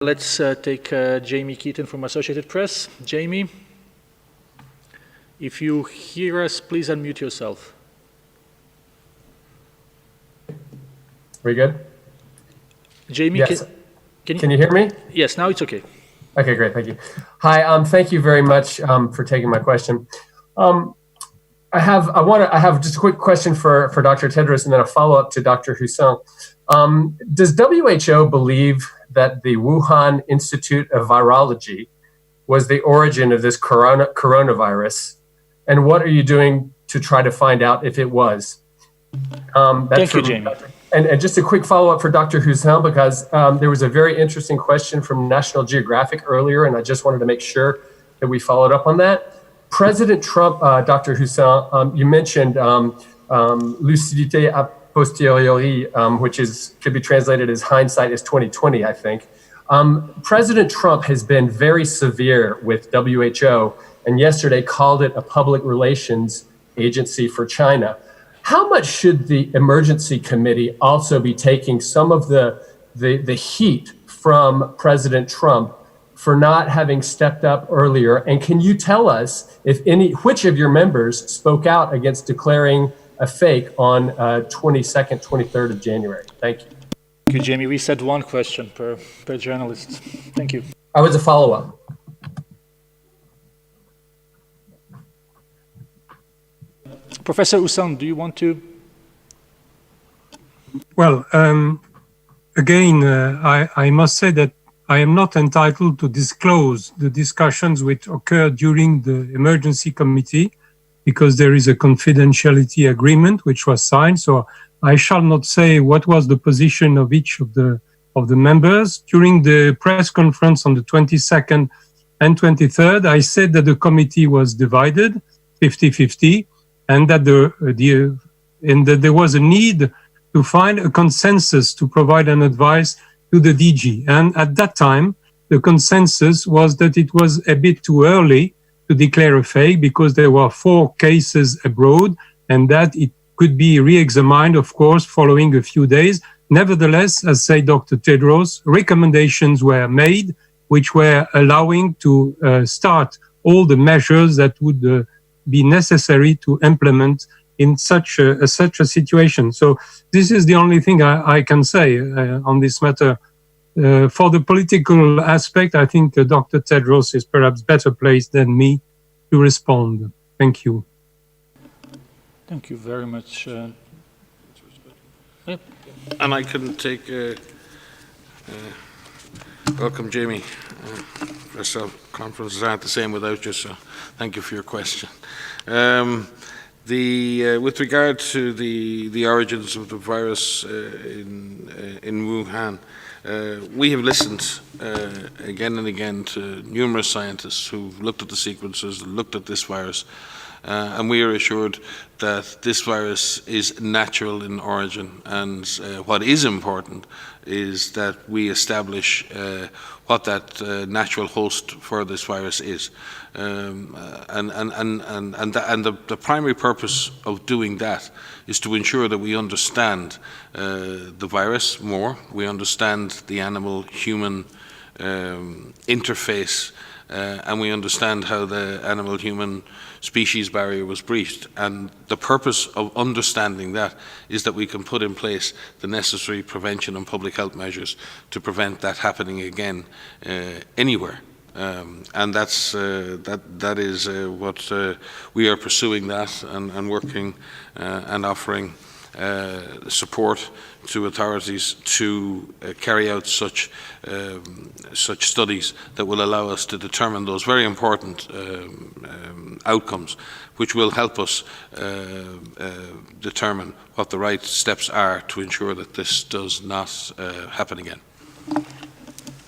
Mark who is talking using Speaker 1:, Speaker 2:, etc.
Speaker 1: Let's take Jamie Keaton from Associated Press. Jamie, if you hear us, please unmute yourself.
Speaker 2: We good?
Speaker 1: Jamie,
Speaker 2: yes.
Speaker 1: can
Speaker 2: you hear me?
Speaker 1: Yes, now it's okay.
Speaker 2: Okay, great, thank you. Hi, thank you very much for taking my question. I have just a quick question for Dr. Tedros and then a follow-up to Dr. Husson. Does WHO believe that the Wuhan Institute of Virology was the origin of this coronavirus? And what are you doing to try to find out if it was?
Speaker 1: Thank you, Jamie.
Speaker 2: And just a quick follow-up for Dr. Husson, because there was a very interesting question from National Geographic earlier, and I just wanted to make sure that we followed up on that. President Trump, Dr. Husson, you mentioned lucidité a posteriori, which could be translated as hindsight is 2020, I think. President Trump has been very severe with WHO, and yesterday called it a public relations agency for China. How much should the emergency committee also be taking some of the heat from President Trump for not having stepped up earlier? And can you tell us which of your members spoke out against declaring a fake on 22nd, 23rd of January? Thank you.
Speaker 1: Thank you, Jamie. We said one question per journalist. Thank you.
Speaker 2: I was a follow-up.
Speaker 1: Professor Husson, do you want to?
Speaker 3: Well, again, I must say that I am not entitled to disclose the discussions which occurred during the emergency committee because there is a confidentiality agreement which was signed. So I shall not say what was the position of each of the members. During the press conference on the 22nd and 23rd, I said that the committee was divided 50-50 and that there was a need to find a consensus to provide an advice to the DG. And at that time, the consensus was that it was a bit too early to declare a fake because there were 4 cases abroad and that it could be re-examined, of course, following a few days. Nevertheless, as said Dr. Tedros, recommendations were made which were allowing to start all the measures that would be necessary to implement in such a situation. So this is the only thing I can say on this matter. For the political aspect, I think Dr. Tedros is perhaps better placed than me to respond. Thank you.
Speaker 1: Thank you very much.
Speaker 4: Yep. And I can take, welcome Jamie. Our conferences aren't the same without you, so thank you for your question. With regard to the origins of the virus in Wuhan, we have listened again and again to numerous scientists who've looked at the sequences, looked at this virus, and we are assured that this virus is natural in origin. And what is important is that we establish what that natural host for this virus is. And the primary purpose of doing that is to ensure that we understand the virus more, we understand the animal-human interface, and we understand how the animal-human species barrier was breached. And the purpose of understanding that is that we can put in place the necessary prevention and public health measures to prevent that happening again anywhere. And that is what we are pursuing that and working and offering support to authorities to carry out such studies that will allow us to determine those very important outcomes, which will help us determine what the right steps are to ensure that this does not happen again.